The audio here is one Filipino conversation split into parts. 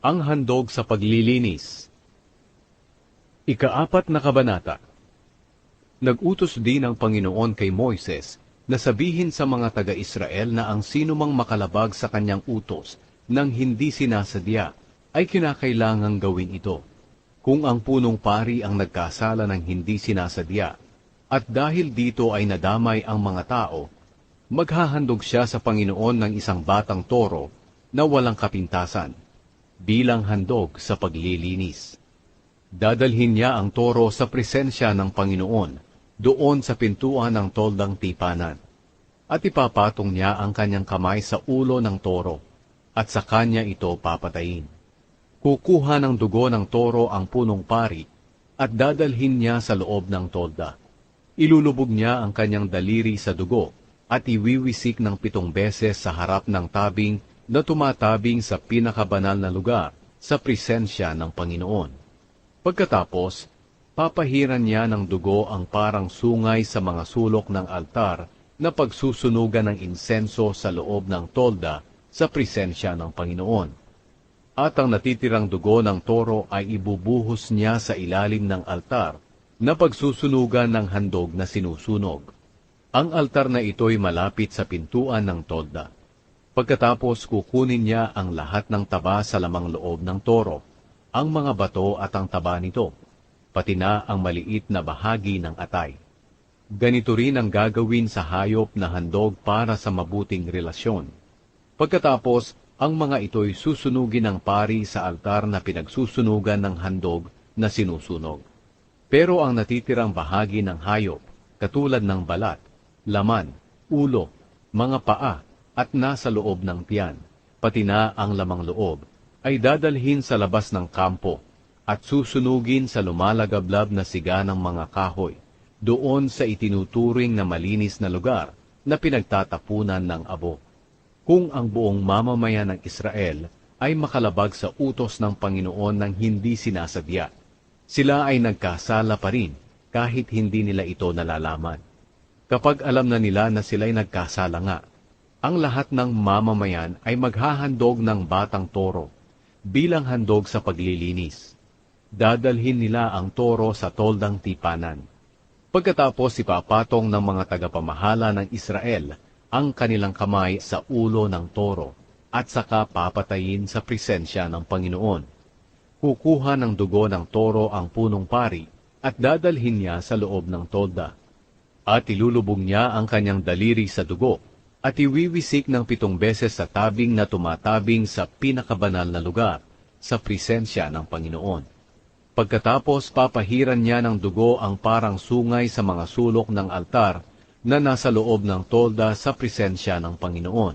Ang handog sa paglilinis. Ika-4 na kabanata. Nag-utos din ang Panginoon kay Moises na sabihin sa mga taga-Israel na ang sinumang makalabag sa kanyang utos nang hindi sinasadya ay kinakailangang gawin ito. Kung ang punong pari ang nagkasala ng hindi sinasadya, at dahil dito ay nadamay ang mga tao, maghahandog siya sa Panginoon ng isang batang toro na walang kapintasan, bilang handog sa paglilinis. Dadalhin niya ang toro sa presensya ng Panginoon, doon sa pintuan ng toldang tipanan, at ipapatong niya ang kanyang kamay sa ulo ng toro, at sa kanya ito papatayin. Kukuha ng dugo ng toro ang punong pari, at dadalhin niya sa loob ng tolda. Ilulubog niya ang kanyang daliri sa dugo, at iwiwisik ng 7 beses sa harap ng tabing na tumatabing sa pinakabanal na lugar sa presensya ng Panginoon. Pagkatapos, papahiran niya ng dugo ang parang sungay sa mga sulok ng altar na pagsusunugan ng insenso sa loob ng tolda sa presensya ng Panginoon. At ang natitirang dugo ng toro ay ibubuhos niya sa ilalim ng altar na pagsusunugan ng handog na sinusunog. Ang altar na ito'y malapit sa pintuan ng tolda. Pagkatapos kukunin niya ang lahat ng taba sa lamang loob ng toro, ang mga bato at ang taba nito, pati na ang maliit na bahagi ng atay. Ganito rin ang gagawin sa hayop na handog para sa mabuting relasyon. Pagkatapos, ang mga ito'y susunugin ng pari sa altar na pinagsusunugan ng handog na sinusunog. Pero ang natitirang bahagi ng hayop, katulad ng balat, laman, ulo, mga paa, at nasa loob ng tiyan, pati na ang lamang loob, ay dadalhin sa labas ng kampo at susunugin sa lumalagablab na siga ng mga kahoy, doon sa itinuturing na malinis na lugar na pinagtatapunan ng abo. Kung ang buong mamamayan ng Israel ay makalabag sa utos ng Panginoon ng hindi sinasadya, sila ay nagkasala pa rin kahit hindi nila ito nalalaman. Kapag alam na nila na sila'y nagkasala nga, ang lahat ng mamamayan ay maghahandog ng batang toro bilang handog sa paglilinis. Dadalhin nila ang toro sa toldang tipanan. Pagkatapos ipapatong ng mga tagapamahala ng Israel ang kanilang kamay sa ulo ng toro at saka papatayin sa presensya ng Panginoon. Kukuha ng dugo ng toro ang punong pari at dadalhin niya sa loob ng tolda. At ilulubog niya ang kanyang daliri sa dugo at iwiwisik ng 7 beses sa tabing na tumatabing sa pinakabanal na lugar, sa presensya ng Panginoon. Pagkatapos papahiran niya ng dugo ang parang sungay sa mga sulok ng altar na nasa loob ng tolda sa presensya ng Panginoon.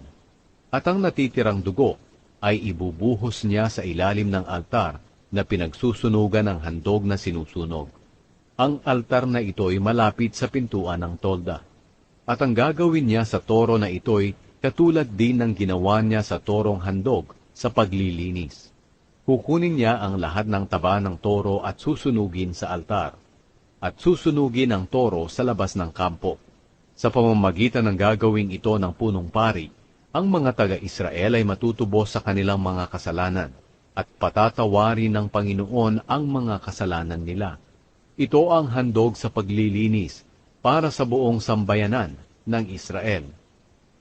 At ang natitirang dugo ay ibubuhos niya sa ilalim ng altar na pinagsusunugan ng handog na sinusunog. Ang altar na ito'y malapit sa pintuan ng tolda. At ang gagawin niya sa toro na ito'y katulad din ng ginawa niya sa torong handog sa paglilinis. Kukunin niya ang lahat ng taba ng toro at susunugin sa altar, at susunugin ang toro sa labas ng kampo. Sa pamamagitan ng gagawing ito ng punong pari, ang mga taga-Israel ay matutubos sa kanilang mga kasalanan, at patatawarin ng Panginoon ang mga kasalanan nila. Ito ang handog sa paglilinis, para sa buong sambayanan ng Israel.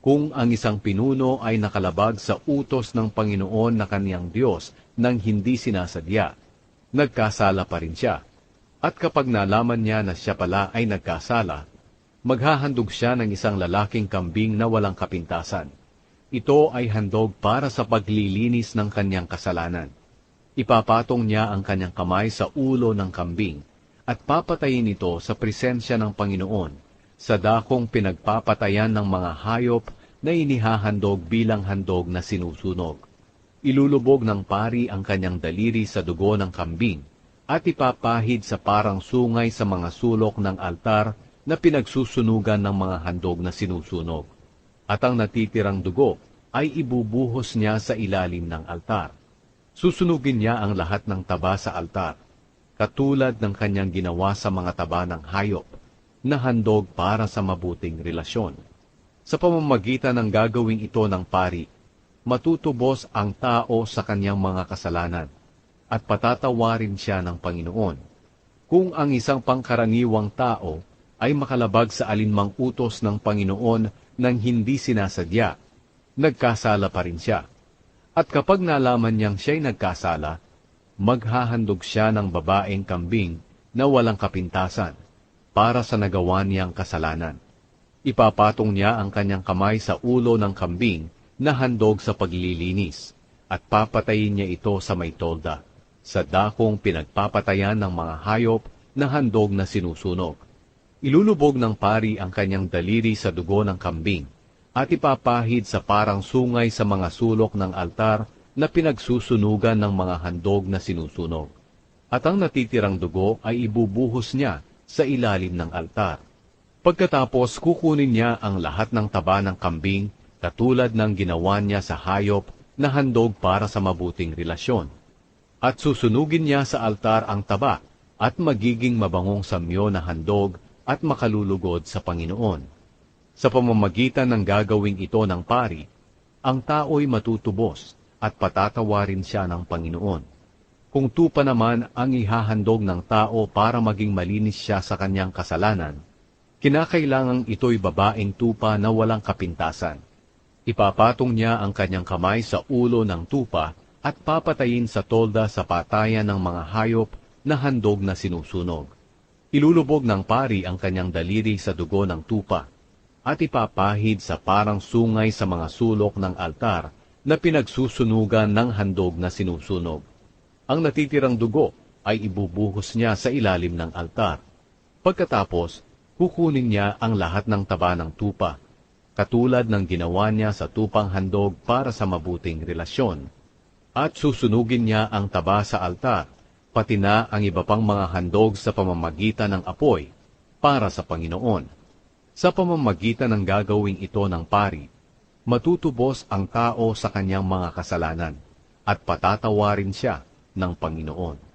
Kung ang isang pinuno ay nakalabag sa utos ng Panginoon na kaniyang Diyos nang hindi sinasadya, nagkasala pa rin siya. At kapag nalaman niya na siya pala ay nagkasala, maghahandog siya ng isang lalaking kambing na walang kapintasan. Ito ay handog para sa paglilinis ng kanyang kasalanan. Ipapatong niya ang kanyang kamay sa ulo ng kambing, at papatayin ito sa presensya ng Panginoon, sa dakong pinagpapatayan ng mga hayop na inihahandog bilang handog na sinusunog. Ilulubog ng pari ang kanyang daliri sa dugo ng kambing, at ipapahid sa parang sungay sa mga sulok ng altar na pinagsusunugan ng mga handog na sinusunog. At ang natitirang dugo ay ibubuhos niya sa ilalim ng altar. Susunugin niya ang lahat ng taba sa altar, katulad ng kanyang ginawa sa mga taba ng hayop, na handog para sa mabuting relasyon. Sa pamamagitan ng gagawing ito ng pari, matutubos ang tao sa kanyang mga kasalanan, at patatawarin siya ng Panginoon. Kung ang isang pangkaraniwang tao ay makalabag sa alinmang utos ng Panginoon nang hindi sinasadya, nagkasala pa rin siya. At kapag nalaman niyang siya'y nagkasala, maghahandog siya ng babaeng kambing na walang kapintasan para sa nagawa niyang kasalanan. Ipapatong niya ang kanyang kamay sa ulo ng kambing na handog sa paglilinis, at papatayin niya ito sa may tolda, sa dakong pinagpapatayan ng mga hayop na handog na sinusunog. Ilulubog ng pari ang kanyang daliri sa dugo ng kambing, at ipapahid sa parang sungay sa mga sulok ng altar na pinagsusunugan ng mga handog na sinusunog. At ang natitirang dugo ay ibubuhos niya sa ilalim ng altar. Pagkatapos kukunin niya ang lahat ng taba ng kambing katulad ng ginawa niya sa hayop na handog para sa mabuting relasyon. At susunugin niya sa altar ang taba at magiging mabangong samyo na handog at makalulugod sa Panginoon. Sa pamamagitan ng gagawing ito ng pari, ang tao'y matutubos at patatawarin siya ng Panginoon. Kung tupa naman ang ihahandog ng tao para maging malinis siya sa kanyang kasalanan, kinakailangang ito'y babaeng tupa na walang kapintasan. Ipapatong niya ang kanyang kamay sa ulo ng tupa at papatayin sa tolda sa patayan ng mga hayop na handog na sinusunog. Ilulubog ng pari ang kanyang daliri sa dugo ng tupa at ipapahid sa parang sungay sa mga sulok ng altar na pinagsusunugan ng handog na sinusunog. Ang natitirang dugo ay ibubuhos niya sa ilalim ng altar. Pagkatapos, kukunin niya ang lahat ng taba ng tupa, katulad ng ginawa niya sa tupang handog para sa mabuting relasyon, at susunugin niya ang taba sa altar, pati na ang iba pang mga handog sa pamamagitan ng apoy para sa Panginoon. Sa pamamagitan ng gagawing ito ng pari, matutubos ang tao sa kanyang mga kasalanan at patatawarin siya ng Panginoon.